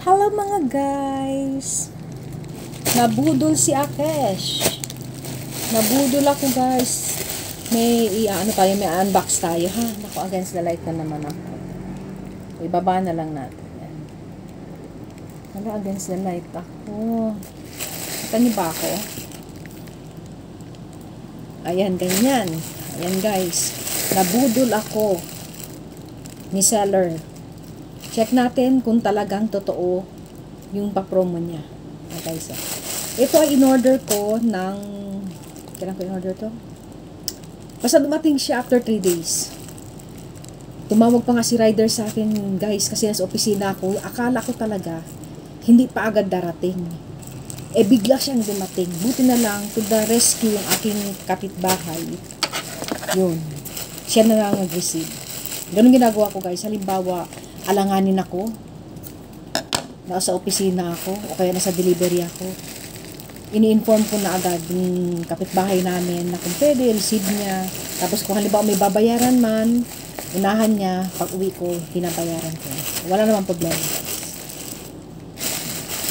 Hello mga guys! Nabudol si Akesh. Nabudol ako guys. May unbox tayo ha. Naku, against the light na naman ako. Ibaba na lang natin. Yan. Ano, against the light ako. Kita niyo ba ako? Ayan, ganyan. Ayan guys. Nabudol ako ni seller. Check natin kung talagang totoo yung pa-promo niya. Okay, so. Ito ay in-order ko ng... Kailan ko in-order to? Basta dumating siya after 3 days. Tumawag pa nga si rider sa akin, guys, kasi nasa opisina ako. Akala ko talaga, hindi pa agad darating. Eh, bigla siyang dumating. Buti na lang, to the rescue yung aking kapitbahay. Yun. Siya na lang nag-receive. Ganun ginagawa ko, guys. Halimbawa, alanganin ako, nasa opisina ako, o kaya nasa delivery ako, ini-inform ko na agad yung kapitbahay namin na kung pwede, receive niya. Tapos kung halimbawa may babayaran man, unahan niya, pag uwi ko, pinabayaran ko. Wala naman problema.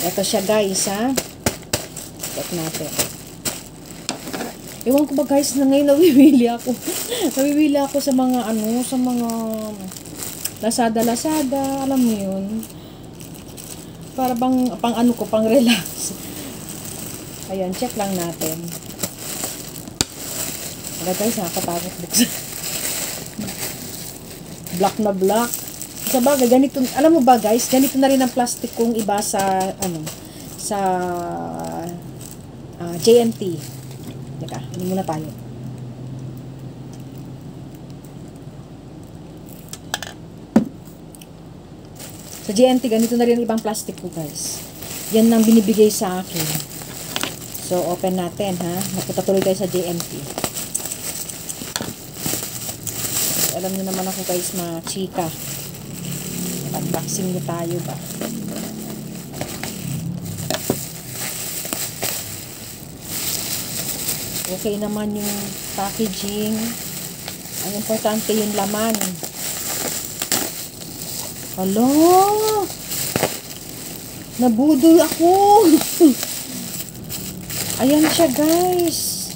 Ito siya guys, ha? Check natin. Ewan ko ba guys, na ngayon nawibili ako. Nawibili ako sa mga sa mga Lazada, alam mo yun. Para bang, pang relax. Ayan, check lang natin. Wala guys, nakakatakot buksan. Black na black. Sa bagay, ganito, alam mo ba guys, ganito na rin ang plastic kong iba sa, sa JNT. Teka, hindi muna tayo. Sa GNT, ganito na rin ibang plastic ko, guys. Yan ang binibigay sa akin. So, open natin, ha? Napunta tuloy tayo sa GNT. So, alam niyo naman ako, guys, mga chika. Unboxing niyo tayo ba? Okay naman yung packaging. Ang importante yung laman. Alo! Nabudol ako! Ayan siya guys.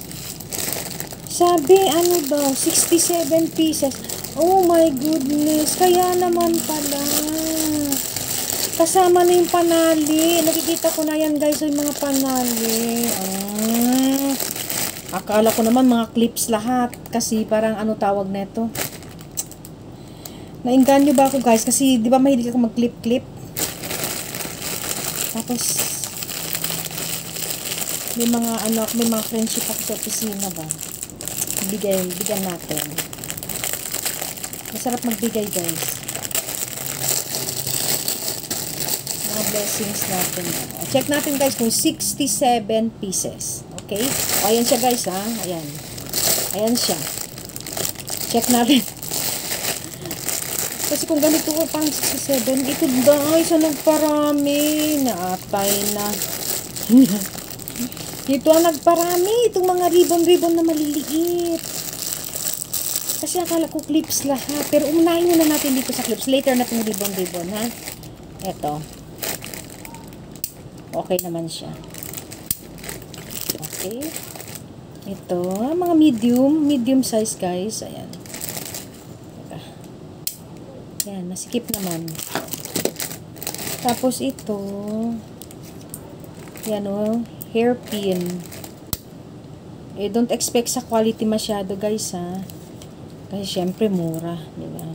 Sabi ano daw, 67 pieces. Oh my goodness. Kaya naman pala. Kasama na yung panali. Nakikita ko na yan guys, yung mga panali. Akala ko naman mga clips lahat. Kasi parang ano tawag neto. Nainganyo ba ako guys? Kasi di ba mahilig ako mag-clip-clip? Tapos may mga may mga friendship ako sa opisina ba? Bigyan natin. Masarap magbigay guys. Mga blessings natin. Check natin guys kung 67 pieces. Okay? O, ayan siya guys ha. Ayan. Ayan siya. Check natin. Kasi kung ganito ko pang 67, ito guys, nagparami. Naatay na. Ito ang nagparami. Itong mga ribbon-ribbon na maliliit. Kasi akala ko clips lahat. Pero unahin muna natin dito sa clips. Later na itong ribbon-ribbon, ha? Ito. Okay naman siya. Okay. Ito, mga medium size guys. Ayan. Yan, nasikip naman. Tapos ito, yan o, hairpin. Eh, don't expect sa quality masyado guys ha. Kasi syempre mura, diba?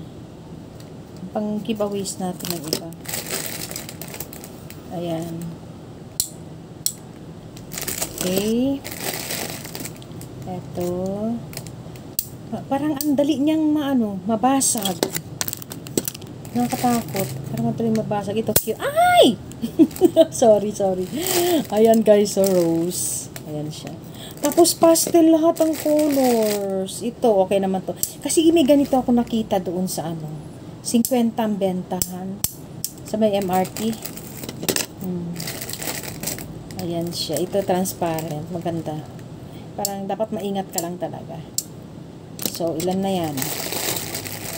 Pang giveaways natin ng iba. Ayan. Okay. Ito. Parang ang dali niyang mabasag. Nakakatakot. Parang matuloy mabasag. Ito cute. Ay! sorry. Ayan guys, so rose. Ayan siya. Tapos pastel lahat ang colors. Ito, okay naman to. Kasi may ganito ako nakita doon sa 50 ang bentahan. Sa may MRT. Ayan siya. Ito transparent. Maganda. Parang dapat maingat ka lang talaga. So, ilan na yan?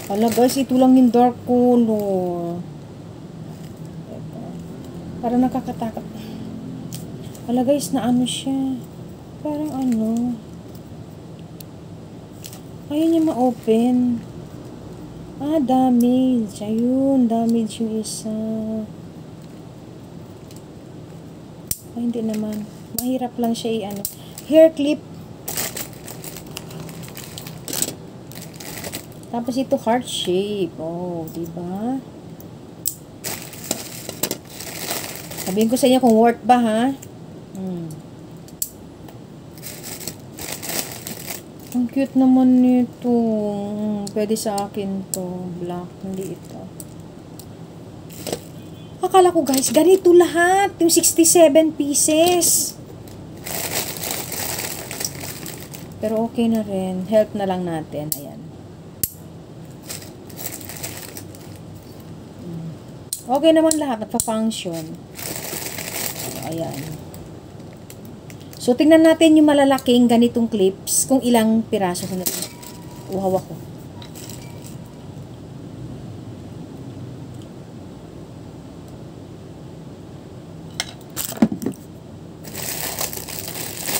Hala guys, ito lang yung dark color. Ito. Parang nakakatakot. Wala guys, na ano siya. Parang ano. Ayaw niya ma-open. Damage. Ayun, damage yung isa. Hindi naman. Mahirap lang siya i-ano. Hair clip. Tapos ito heart shape. Oh, diba? Sabihin ko sa inyo kung worth ba, ha? Ang cute naman nito. Pwede sa akin to. Black. Hindi ito. Akala ko guys, ganito lahat. Yung 67 pieces. Pero okay na rin. Help na lang natin. Ayan. Okay naman lahat. Nagpa-function. Ayan. So, tingnan natin yung malalaking ganitong clips. Kung ilang piraso ko na ito. Uhaw ako.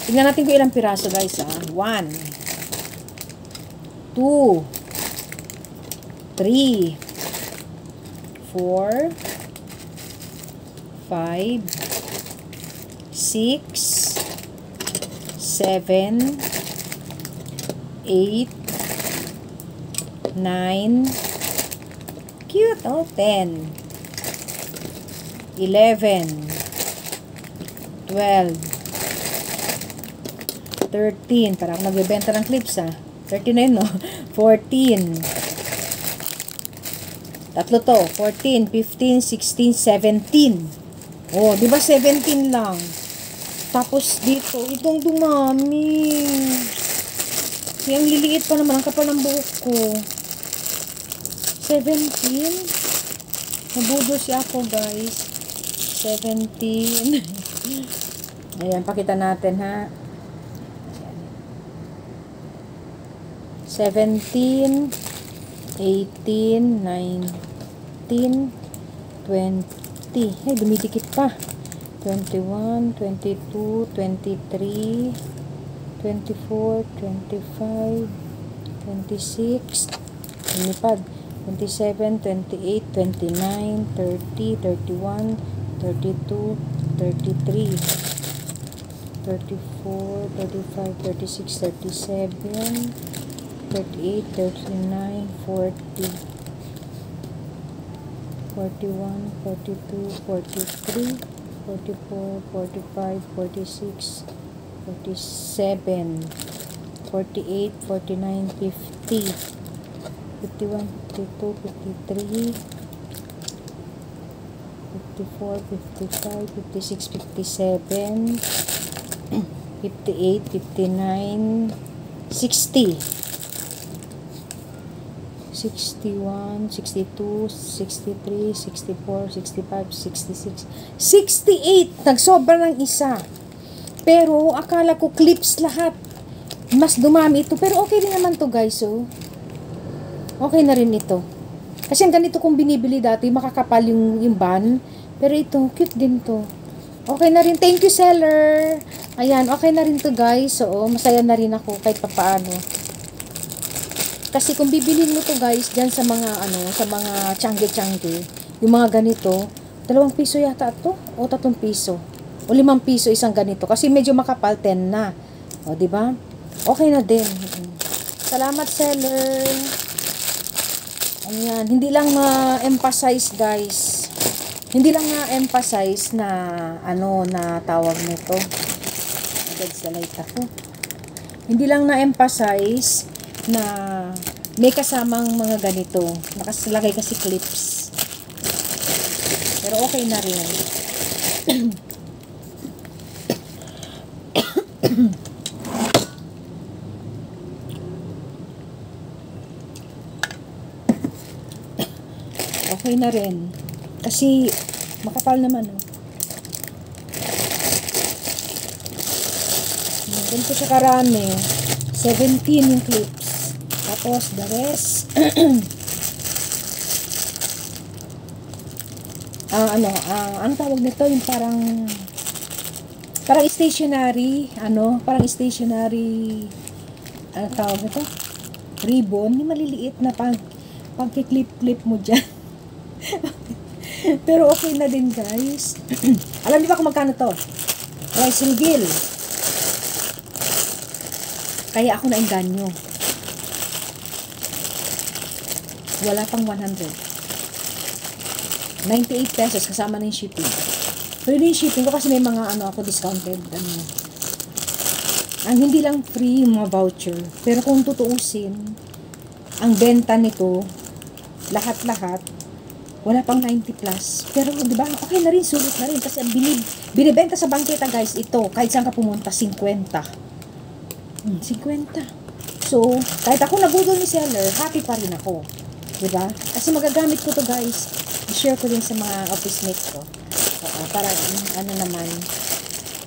Tingnan natin kung ilang piraso guys. 1, 2, 3, 4, 5, 6, 7, 8, 9, cute, 10, 11, 12, 13, parang nagbebenta ng clips 39 no, 14, tatlo to, 14, 15, 16, 17, di ba 17 lang? Tapos dito, itong dumami. Ang liliit pa naman. Ang kapal ng buhok ko. 17. Nabudo si ako, guys. 17. Ayan, pakita natin, ha. Ayan. 17, 18, 19, 20. Ay, dumidikit pa. 21, 22, 23, 24, 25, 26, lumipad, 27, 28, 29, 30, 31, 32, 33, 34, 35, 36, 37, 38, 39, 40, 41, 42, 43, 44, 45, 46, 47, 48, 49, 50, 51, 52, 53, 54, 55, 56, 57, 58, 59, 60, 61, 62, 63, 64, 65, 66, 68. Nagsobra ng isa. Pero, akala ko clips lahat. Mas dumami ito. Pero okay rin naman to guys. So, okay na rin ito. Kasi ang ganito kong binibili dati, makakapal yung bun. Pero ito, cute din to. Okay na rin. Thank you, seller. Ayan, okay na rin to guys. So, masaya na rin ako kahit papaano. Kasi kung bibilhin mo to guys, dyan sa mga, sa mga tiyangge-tiyangge, yung mga ganito, 2 piso yata to, o 3 piso, o 5 piso isang ganito. Kasi medyo makapal, 10 na. O, diba? Okay na din. Salamat, seller. Ayan, hindi lang ma-emphasize guys. Hindi lang na-emphasize na, na tawag nito. Agad sa light ako. Hindi lang na-emphasize na may kasamang mga ganito. Nakasalagay kasi clips. Pero okay na rin. Okay na rin. Kasi makapal naman. Ganito siya karami. 17 yung clips. Tapos, the rest, ano tawag nito, yung parang stationary, parang stationary, ano tawag nito, ribbon, yung maliliit na pagkiklip-clip mo dyan. Pero okay na din, guys. Alam niyo ba kung magkano to? Rice Reveal. Kaya ako nainganyo. Wala pang 100. 98 pesos kasama na yung shipping. Pero yung shipping ko kasi may mga ako discounted. Ang hindi lang free yung mga voucher. Pero kung tutuusin, ang benta nito, lahat-lahat, wala pang 90 plus. Pero, di ba, okay na rin, sulit na rin. Kasi binibenta sa bangketa, guys, ito, kahit saan ka pumunta, 50. 50. So, kahit ako nabudol ni seller, happy pa rin ako. Di ba? Kasi magagamit ko to, guys. I-share ko din sa mga office mates ko. Para, naman,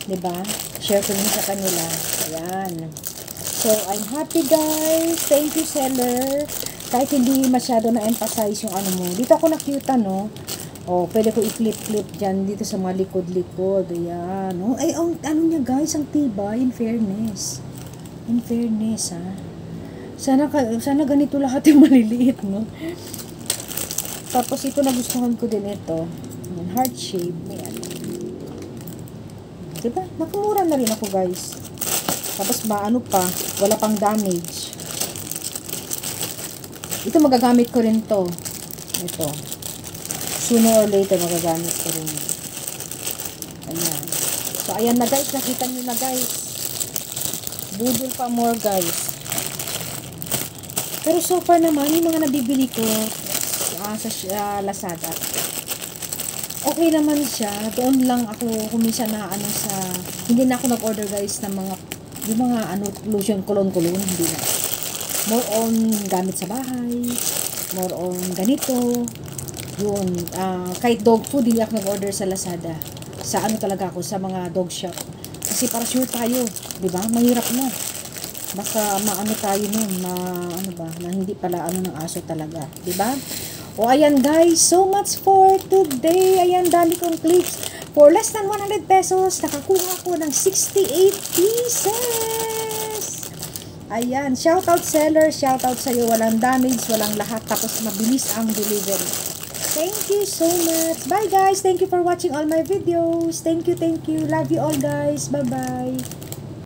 di ba? Share ko din sa kanila. Ayan. So, I'm happy, guys. Thank you, seller. Kahit hindi masyado na-emphasize yung mo. Dito ako na-cute, pwede ko i-clip-clip dyan dito sa mga likod-likod. Ayan. Ay, niya, guys, ang tibay, in fairness. In fairness, ha. Sana ganito lahat yung maliliit, no? Tapos, ito nagustuhan ko din ito. Heart shape. Ayan. Diba? Nakamura na rin ako, guys. Tapos, pa, wala pang damage. Ito magagamit ko rin to. Ito. Sooner or later magagamit ko rin. Ayan. So, ayan na, guys. Nakita nyo na, guys. Budol pa more, guys. Pero so far naman, yung mga nabibili ko sa Lazada, okay naman siya. Doon lang ako kumisa na hindi na ako nag-order, guys, ng yung mga lotion, cologne, hindi na. More on gamit sa bahay, more on ganito, yun, kahit dog food, hindi ako nag-order sa Lazada, sa talaga ako, sa mga dog shop, kasi para sure tayo, di ba, mahirap na, baka tayo nun, na hindi pala ng aso talaga, di ba? Ayan, guys, so much for today. Ayan, dami kong clips, for less than 100 pesos, nakakuha ko ng 68 pieces. Ayan, shoutout seller, shoutout sa'yo, walang damage, walang lahat, tapos mabilis ang delivery. Thank you so much. Bye, guys. Thank you for watching all my videos. Thank you. Love you all, guys. Bye-bye.